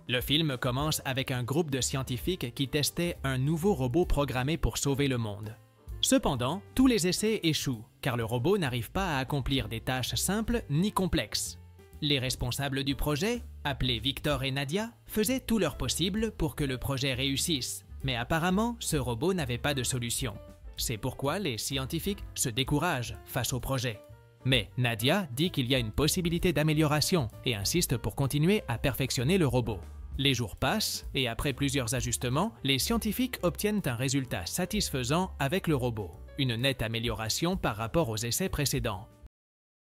Le film commence avec un groupe de scientifiques qui testaient un nouveau robot programmé pour sauver le monde. Cependant, tous les essais échouent, car le robot n'arrive pas à accomplir des tâches simples ni complexes. Les responsables du projet, appelés Victor et Nadia, faisaient tout leur possible pour que le projet réussisse, mais apparemment, ce robot n'avait pas de solution. C'est pourquoi les scientifiques se découragent face au projet. Mais Nadia dit qu'il y a une possibilité d'amélioration et insiste pour continuer à perfectionner le robot. Les jours passent et après plusieurs ajustements, les scientifiques obtiennent un résultat satisfaisant avec le robot, une nette amélioration par rapport aux essais précédents.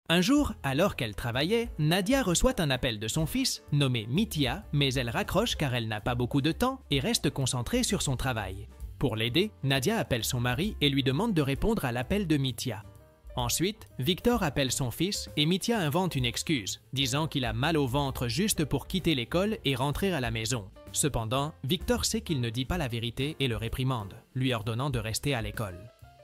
Un jour, alors qu'elle travaillait, Nadia reçoit un appel de son fils, nommé Mitya, mais elle raccroche car elle n'a pas beaucoup de temps et reste concentrée sur son travail. Pour l'aider, Nadia appelle son mari et lui demande de répondre à l'appel de Mitya. Ensuite, Victor appelle son fils et Mitya invente une excuse, disant qu'il a mal au ventre juste pour quitter l'école et rentrer à la maison. Cependant, Victor sait qu'il ne dit pas la vérité et le réprimande, lui ordonnant de rester à l'école.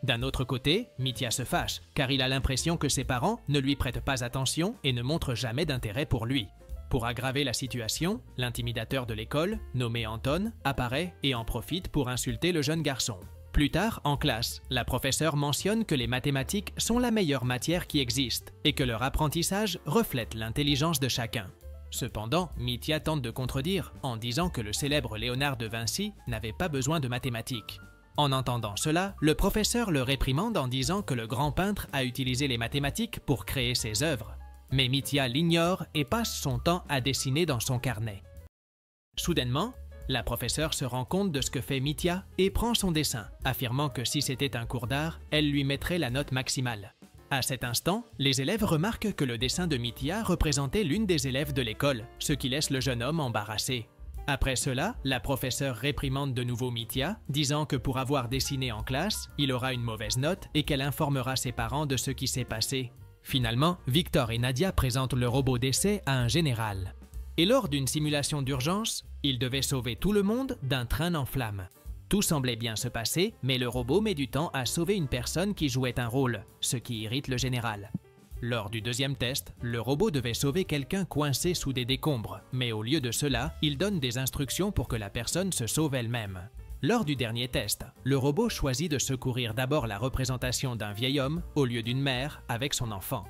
D'un autre côté, Mitya se fâche, car il a l'impression que ses parents ne lui prêtent pas attention et ne montrent jamais d'intérêt pour lui. Pour aggraver la situation, l'intimidateur de l'école, nommé Anton, apparaît et en profite pour insulter le jeune garçon. Plus tard, en classe, la professeure mentionne que les mathématiques sont la meilleure matière qui existe et que leur apprentissage reflète l'intelligence de chacun. Cependant, Mitya tente de contredire en disant que le célèbre Léonard de Vinci n'avait pas besoin de mathématiques. En entendant cela, le professeur le réprimande en disant que le grand peintre a utilisé les mathématiques pour créer ses œuvres. Mais Mitya l'ignore et passe son temps à dessiner dans son carnet. Soudainement, la professeure se rend compte de ce que fait Mitya et prend son dessin, affirmant que si c'était un cours d'art, elle lui mettrait la note maximale. À cet instant, les élèves remarquent que le dessin de Mitya représentait l'une des élèves de l'école, ce qui laisse le jeune homme embarrassé. Après cela, la professeure réprimande de nouveau Mitya, disant que pour avoir dessiné en classe, il aura une mauvaise note et qu'elle informera ses parents de ce qui s'est passé. Finalement, Victor et Nadia présentent le robot d'essai à un général. Et lors d'une simulation d'urgence, ils devaient sauver tout le monde d'un train en flammes. Tout semblait bien se passer, mais le robot met du temps à sauver une personne qui jouait un rôle, ce qui irrite le général. Lors du deuxième test, le robot devait sauver quelqu'un coincé sous des décombres, mais au lieu de cela, il donne des instructions pour que la personne se sauve elle-même. Lors du dernier test, le robot choisit de secourir d'abord la représentation d'un vieil homme au lieu d'une mère avec son enfant.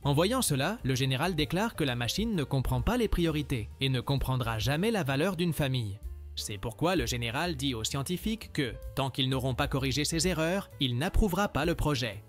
En voyant cela, le général déclare que la machine ne comprend pas les priorités et ne comprendra jamais la valeur d'une famille. C'est pourquoi le général dit aux scientifiques que, tant qu'ils n'auront pas corrigé ses erreurs, il n'approuvera pas le projet.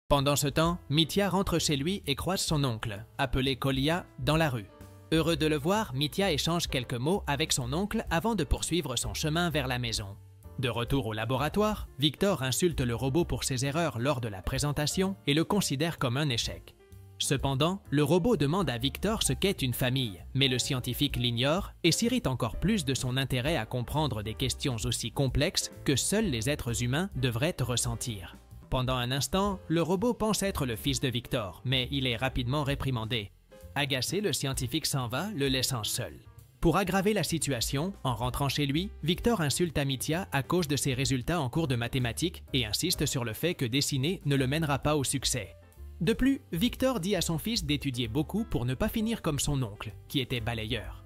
Pendant ce temps, Mitya rentre chez lui et croise son oncle, appelé Kolya, dans la rue. Heureux de le voir, Mitya échange quelques mots avec son oncle avant de poursuivre son chemin vers la maison. De retour au laboratoire, Victor insulte le robot pour ses erreurs lors de la présentation et le considère comme un échec. Cependant, le robot demande à Victor ce qu'est une famille, mais le scientifique l'ignore et s'irrite encore plus de son intérêt à comprendre des questions aussi complexes que seuls les êtres humains devraient ressentir. Pendant un instant, le robot pense être le fils de Victor, mais il est rapidement réprimandé. Agacé, le scientifique s'en va, le laissant seul. Pour aggraver la situation, en rentrant chez lui, Victor insulte Mitya à cause de ses résultats en cours de mathématiques et insiste sur le fait que dessiner ne le mènera pas au succès. De plus, Victor dit à son fils d'étudier beaucoup pour ne pas finir comme son oncle, qui était balayeur.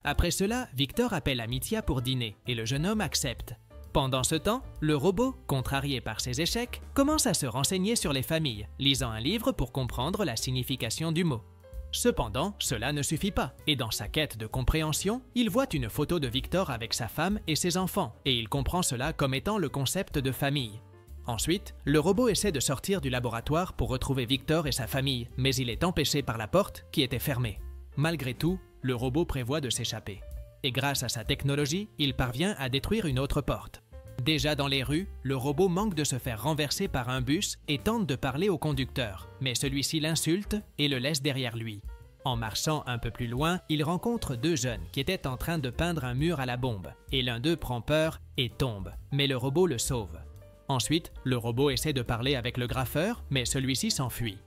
Après cela, Victor appelle Mitya pour dîner et le jeune homme accepte. Pendant ce temps, le robot, contrarié par ses échecs, commence à se renseigner sur les familles, lisant un livre pour comprendre la signification du mot. Cependant, cela ne suffit pas, et dans sa quête de compréhension, il voit une photo de Victor avec sa femme et ses enfants, et il comprend cela comme étant le concept de famille. Ensuite, le robot essaie de sortir du laboratoire pour retrouver Victor et sa famille, mais il est empêché par la porte qui était fermée. Malgré tout, le robot prévoit de s'échapper. Et grâce à sa technologie, il parvient à détruire une autre porte. Déjà dans les rues, le robot manque de se faire renverser par un bus et tente de parler au conducteur, mais celui-ci l'insulte et le laisse derrière lui. En marchant un peu plus loin, il rencontre deux jeunes qui étaient en train de peindre un mur à la bombe, et l'un d'eux prend peur et tombe, mais le robot le sauve. Ensuite, le robot essaie de parler avec le graffeur, mais celui-ci s'enfuit.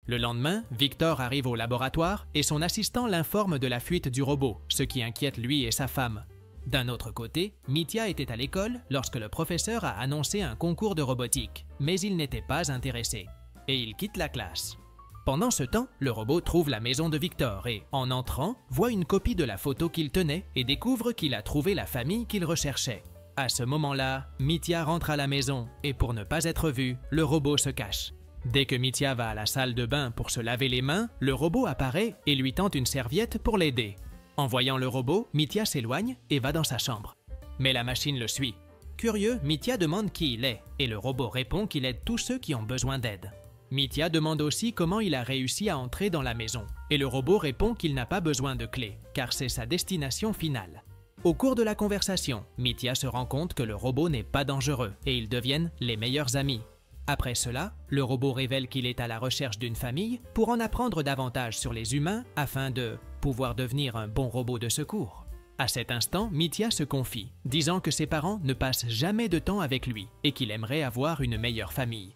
Le lendemain, Victor arrive au laboratoire et son assistant l'informe de la fuite du robot, ce qui inquiète lui et sa femme. D'un autre côté, Mitya était à l'école lorsque le professeur a annoncé un concours de robotique, mais il n'était pas intéressé, et il quitte la classe. Pendant ce temps, le robot trouve la maison de Victor et, en entrant, voit une copie de la photo qu'il tenait et découvre qu'il a trouvé la famille qu'il recherchait. À ce moment-là, Mitya rentre à la maison et pour ne pas être vu, le robot se cache. Dès que Mitya va à la salle de bain pour se laver les mains, le robot apparaît et lui tend une serviette pour l'aider. En voyant le robot, Mitya s'éloigne et va dans sa chambre. Mais la machine le suit. Curieux, Mitya demande qui il est et le robot répond qu'il aide tous ceux qui ont besoin d'aide. Mitya demande aussi comment il a réussi à entrer dans la maison et le robot répond qu'il n'a pas besoin de clé car c'est sa destination finale. Au cours de la conversation, Mitya se rend compte que le robot n'est pas dangereux et ils deviennent les meilleurs amis. Après cela, le robot révèle qu'il est à la recherche d'une famille pour en apprendre davantage sur les humains afin de pouvoir devenir un bon robot de secours. À cet instant, Mitya se confie, disant que ses parents ne passent jamais de temps avec lui et qu'il aimerait avoir une meilleure famille.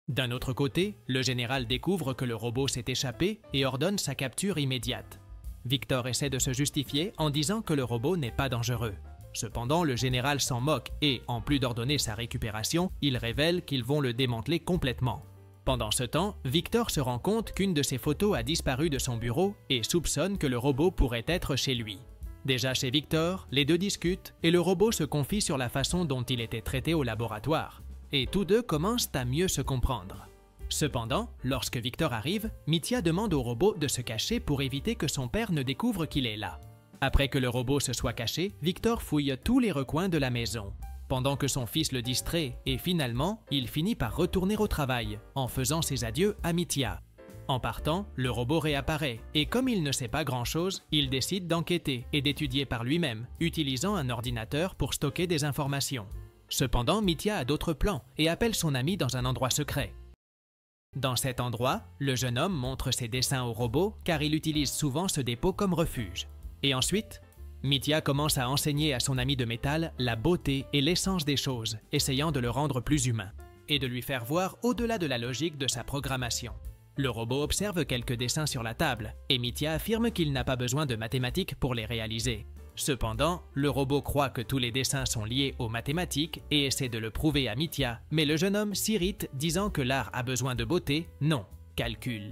D'un autre côté, le général découvre que le robot s'est échappé et ordonne sa capture immédiate. Victor essaie de se justifier en disant que le robot n'est pas dangereux. Cependant, le général s'en moque et, en plus d'ordonner sa récupération, il révèle qu'ils vont le démanteler complètement. Pendant ce temps, Victor se rend compte qu'une de ses photos a disparu de son bureau et soupçonne que le robot pourrait être chez lui. Déjà chez Victor, les deux discutent et le robot se confie sur la façon dont il était traité au laboratoire. Et tous deux commencent à mieux se comprendre. Cependant, lorsque Victor arrive, Mitya demande au robot de se cacher pour éviter que son père ne découvre qu'il est là. Après que le robot se soit caché, Victor fouille tous les recoins de la maison, pendant que son fils le distrait et finalement, il finit par retourner au travail en faisant ses adieux à Mitya. En partant, le robot réapparaît et comme il ne sait pas grand-chose, il décide d'enquêter et d'étudier par lui-même, utilisant un ordinateur pour stocker des informations. Cependant, Mitya a d'autres plans et appelle son ami dans un endroit secret. Dans cet endroit, le jeune homme montre ses dessins au robot car il utilise souvent ce dépôt comme refuge. Et ensuite, Mitya commence à enseigner à son ami de métal la beauté et l'essence des choses, essayant de le rendre plus humain et de lui faire voir au-delà de la logique de sa programmation. Le robot observe quelques dessins sur la table et Mitya affirme qu'il n'a pas besoin de mathématiques pour les réaliser. Cependant, le robot croit que tous les dessins sont liés aux mathématiques et essaie de le prouver à Mitya, mais le jeune homme s'irrite disant que l'art a besoin de beauté, non, calcul.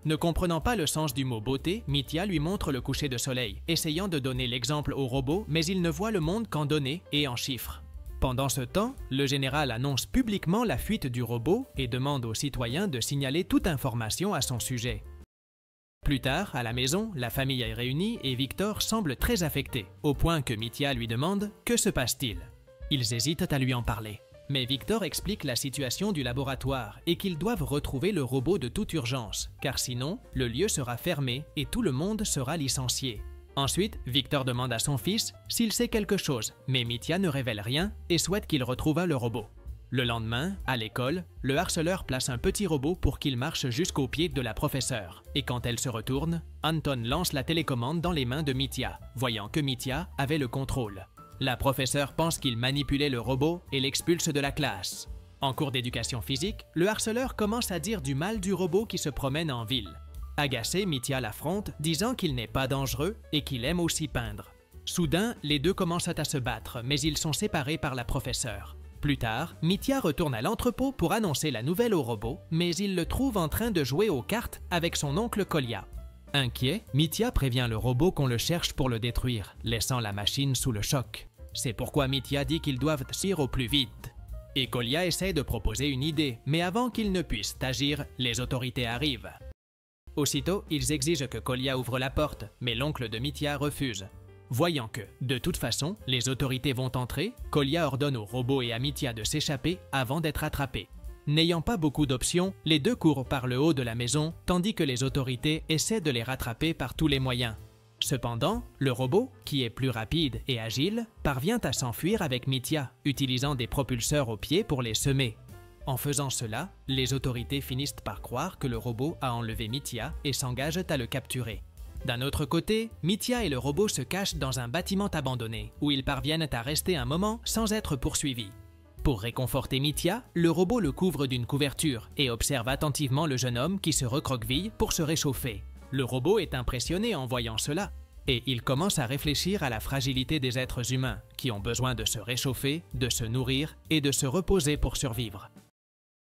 Ne comprenant pas le sens du mot beauté, Mitya lui montre le coucher de soleil, essayant de donner l'exemple au robot, mais il ne voit le monde qu'en données et en chiffres. Pendant ce temps, le général annonce publiquement la fuite du robot et demande aux citoyens de signaler toute information à son sujet. Plus tard, à la maison, la famille est réunie et Victor semble très affecté, au point que Mitya lui demande « Que se passe-t-il » Ils hésitent à lui en parler. Mais Victor explique la situation du laboratoire et qu'ils doivent retrouver le robot de toute urgence, car sinon, le lieu sera fermé et tout le monde sera licencié. Ensuite, Victor demande à son fils s'il sait quelque chose, mais Mitya ne révèle rien et souhaite qu'il retrouve le robot. Le lendemain, à l'école, le harceleur place un petit robot pour qu'il marche jusqu'au pied de la professeure. Et quand elle se retourne, Anton lance la télécommande dans les mains de Mitya, voyant que Mitya avait le contrôle. La professeure pense qu'il manipulait le robot et l'expulse de la classe. En cours d'éducation physique, le harceleur commence à dire du mal du robot qui se promène en ville. Agacé, Mitya l'affronte, disant qu'il n'est pas dangereux et qu'il aime aussi peindre. Soudain, les deux commencent à se battre, mais ils sont séparés par la professeure. Plus tard, Mitya retourne à l'entrepôt pour annoncer la nouvelle au robot, mais il le trouve en train de jouer aux cartes avec son oncle Kolya. Inquiet, Mitya prévient le robot qu'on le cherche pour le détruire, laissant la machine sous le choc. C'est pourquoi Mitya dit qu'ils doivent agir au plus vite. Et Kolya essaie de proposer une idée, mais avant qu'ils ne puissent agir, les autorités arrivent. Aussitôt, ils exigent que Kolya ouvre la porte, mais l'oncle de Mitya refuse. Voyant que, de toute façon, les autorités vont entrer, Kolya ordonne au robot et à Mitya de s'échapper avant d'être attrapés. N'ayant pas beaucoup d'options, les deux courent par le haut de la maison, tandis que les autorités essaient de les rattraper par tous les moyens. Cependant, le robot, qui est plus rapide et agile, parvient à s'enfuir avec Mitya, utilisant des propulseurs aux pieds pour les semer. En faisant cela, les autorités finissent par croire que le robot a enlevé Mitya et s'engagent à le capturer. D'un autre côté, Mitya et le robot se cachent dans un bâtiment abandonné, où ils parviennent à rester un moment sans être poursuivis. Pour réconforter Mitya, le robot le couvre d'une couverture et observe attentivement le jeune homme qui se recroqueville pour se réchauffer. Le robot est impressionné en voyant cela, et il commence à réfléchir à la fragilité des êtres humains, qui ont besoin de se réchauffer, de se nourrir et de se reposer pour survivre.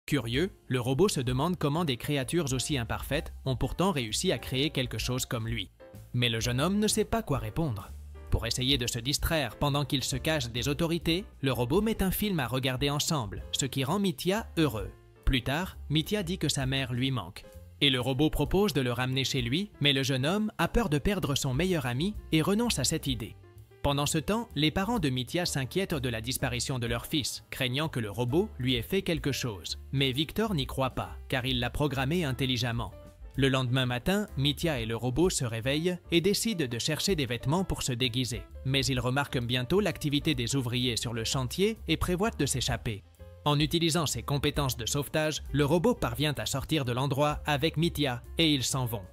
Curieux, le robot se demande comment des créatures aussi imparfaites ont pourtant réussi à créer quelque chose comme lui. Mais le jeune homme ne sait pas quoi répondre. Pour essayer de se distraire pendant qu'il se cache des autorités, le robot met un film à regarder ensemble, ce qui rend Mithya heureux. Plus tard, Mithya dit que sa mère lui manque. Et le robot propose de le ramener chez lui, mais le jeune homme a peur de perdre son meilleur ami et renonce à cette idée. Pendant ce temps, les parents de Mithya s'inquiètent de la disparition de leur fils, craignant que le robot lui ait fait quelque chose. Mais Victor n'y croit pas, car il l'a programmé intelligemment. Le lendemain matin, Mithya et le robot se réveillent et décident de chercher des vêtements pour se déguiser. Mais ils remarquent bientôt l'activité des ouvriers sur le chantier et prévoient de s'échapper. En utilisant ses compétences de sauvetage, le robot parvient à sortir de l'endroit avec Mithya et ils s'en vont.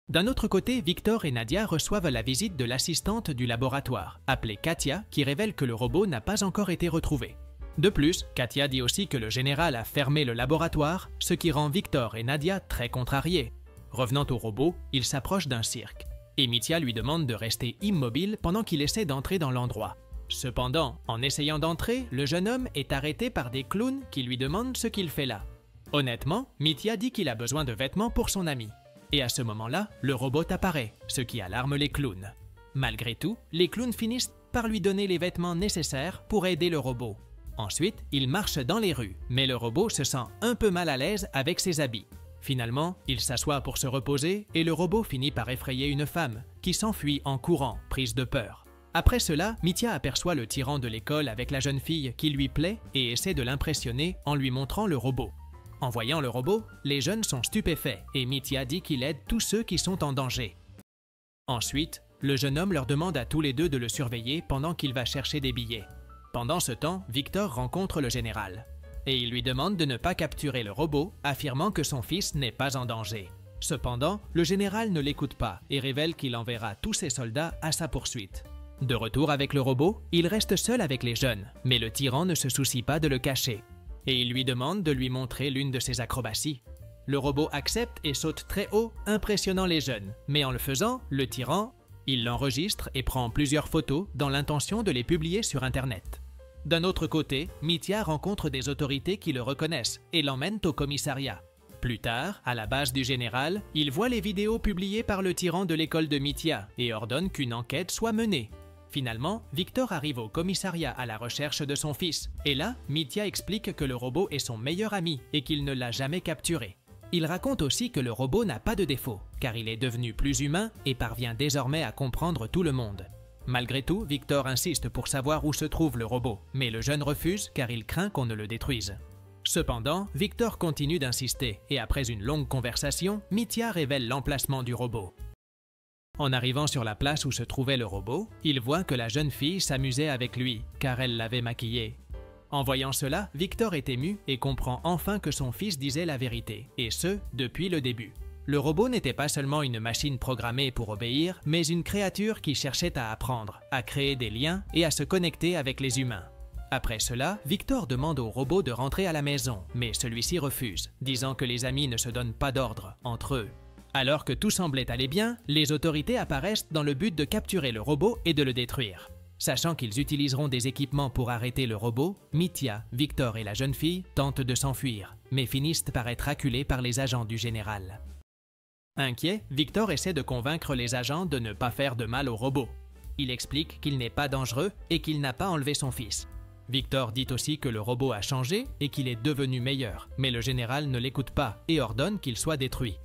D'un autre côté, Victor et Nadia reçoivent la visite de l'assistante du laboratoire, appelée Katia, qui révèle que le robot n'a pas encore été retrouvé. De plus, Katia dit aussi que le général a fermé le laboratoire, ce qui rend Victor et Nadia très contrariés. Revenant au robot, il s'approche d'un cirque. Et Mithya lui demande de rester immobile pendant qu'il essaie d'entrer dans l'endroit. Cependant, en essayant d'entrer, le jeune homme est arrêté par des clowns qui lui demandent ce qu'il fait là. Honnêtement, Mithya dit qu'il a besoin de vêtements pour son ami. Et à ce moment-là, le robot apparaît, ce qui alarme les clowns. Malgré tout, les clowns finissent par lui donner les vêtements nécessaires pour aider le robot. Ensuite, il marche dans les rues, mais le robot se sent un peu mal à l'aise avec ses habits. Finalement, il s'assoit pour se reposer et le robot finit par effrayer une femme, qui s'enfuit en courant, prise de peur. Après cela, Mithya aperçoit le tyran de l'école avec la jeune fille qui lui plaît et essaie de l'impressionner en lui montrant le robot. En voyant le robot, les jeunes sont stupéfaits et Mithya dit qu'il aide tous ceux qui sont en danger. Ensuite, le jeune homme leur demande à tous les deux de le surveiller pendant qu'il va chercher des billets. Pendant ce temps, Victor rencontre le général. Et il lui demande de ne pas capturer le robot, affirmant que son fils n'est pas en danger. Cependant, le général ne l'écoute pas et révèle qu'il enverra tous ses soldats à sa poursuite. De retour avec le robot, il reste seul avec les jeunes, mais le tyran ne se soucie pas de le cacher. Et il lui demande de lui montrer l'une de ses acrobaties. Le robot accepte et saute très haut, impressionnant les jeunes. Mais en le faisant, le tyran, il l'enregistre et prend plusieurs photos dans l'intention de les publier sur Internet. D'un autre côté, Mithya rencontre des autorités qui le reconnaissent et l'emmènent au commissariat. Plus tard, à la base du général, il voit les vidéos publiées par le tyran de l'école de Mithya et ordonne qu'une enquête soit menée. Finalement, Victor arrive au commissariat à la recherche de son fils. Et là, Mithya explique que le robot est son meilleur ami et qu'il ne l'a jamais capturé. Il raconte aussi que le robot n'a pas de défaut, car il est devenu plus humain et parvient désormais à comprendre tout le monde. Malgré tout, Victor insiste pour savoir où se trouve le robot, mais le jeune refuse car il craint qu'on ne le détruise. Cependant, Victor continue d'insister et après une longue conversation, Mithya révèle l'emplacement du robot. En arrivant sur la place où se trouvait le robot, il voit que la jeune fille s'amusait avec lui, car elle l'avait maquillé. En voyant cela, Victor est ému et comprend enfin que son fils disait la vérité, et ce, depuis le début. Le robot n'était pas seulement une machine programmée pour obéir, mais une créature qui cherchait à apprendre, à créer des liens et à se connecter avec les humains. Après cela, Victor demande au robot de rentrer à la maison, mais celui-ci refuse, disant que les amis ne se donnent pas d'ordre entre eux. Alors que tout semblait aller bien, les autorités apparaissent dans le but de capturer le robot et de le détruire. Sachant qu'ils utiliseront des équipements pour arrêter le robot, Mithya, Victor et la jeune fille tentent de s'enfuir, mais finissent par être acculés par les agents du général. Inquiet, Victor essaie de convaincre les agents de ne pas faire de mal au robot. Il explique qu'il n'est pas dangereux et qu'il n'a pas enlevé son fils. Victor dit aussi que le robot a changé et qu'il est devenu meilleur, mais le général ne l'écoute pas et ordonne qu'il soit détruit.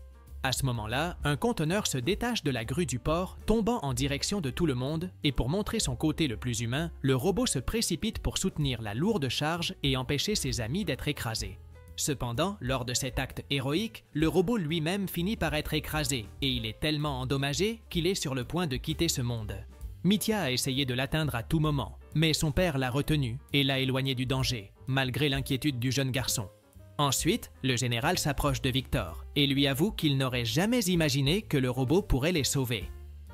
À ce moment-là, un conteneur se détache de la grue du port, tombant en direction de tout le monde, et pour montrer son côté le plus humain, le robot se précipite pour soutenir la lourde charge et empêcher ses amis d'être écrasés. Cependant, lors de cet acte héroïque, le robot lui-même finit par être écrasé, et il est tellement endommagé qu'il est sur le point de quitter ce monde. Mithya a essayé de l'atteindre à tout moment, mais son père l'a retenu et l'a éloigné du danger, malgré l'inquiétude du jeune garçon. Ensuite, le général s'approche de Victor et lui avoue qu'il n'aurait jamais imaginé que le robot pourrait les sauver.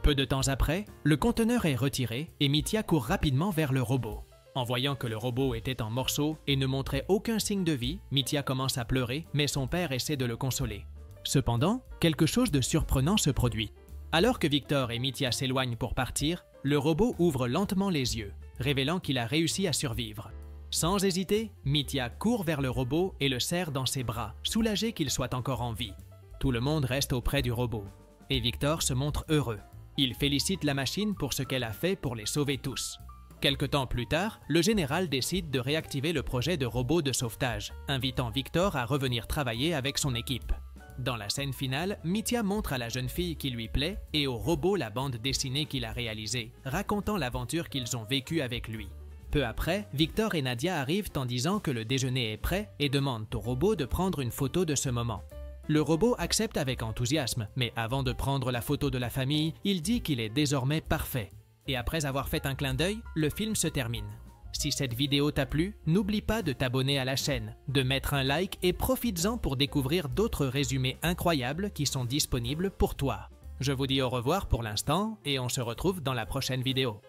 Peu de temps après, le conteneur est retiré et Mithya court rapidement vers le robot. En voyant que le robot était en morceaux et ne montrait aucun signe de vie, Mithya commence à pleurer, mais son père essaie de le consoler. Cependant, quelque chose de surprenant se produit. Alors que Victor et Mithya s'éloignent pour partir, le robot ouvre lentement les yeux, révélant qu'il a réussi à survivre. Sans hésiter, Mitya court vers le robot et le serre dans ses bras, soulagé qu'il soit encore en vie. Tout le monde reste auprès du robot. Et Victor se montre heureux. Il félicite la machine pour ce qu'elle a fait pour les sauver tous. Quelque temps plus tard, le général décide de réactiver le projet de robot de sauvetage, invitant Victor à revenir travailler avec son équipe. Dans la scène finale, Mitya montre à la jeune fille qui lui plaît et au robot la bande dessinée qu'il a réalisée, racontant l'aventure qu'ils ont vécue avec lui. Peu après, Victor et Nadia arrivent en disant que le déjeuner est prêt et demandent au robot de prendre une photo de ce moment. Le robot accepte avec enthousiasme, mais avant de prendre la photo de la famille, il dit qu'il est désormais parfait. Et après avoir fait un clin d'œil, le film se termine. Si cette vidéo t'a plu, n'oublie pas de t'abonner à la chaîne, de mettre un like et profites-en pour découvrir d'autres résumés incroyables qui sont disponibles pour toi. Je vous dis au revoir pour l'instant et on se retrouve dans la prochaine vidéo.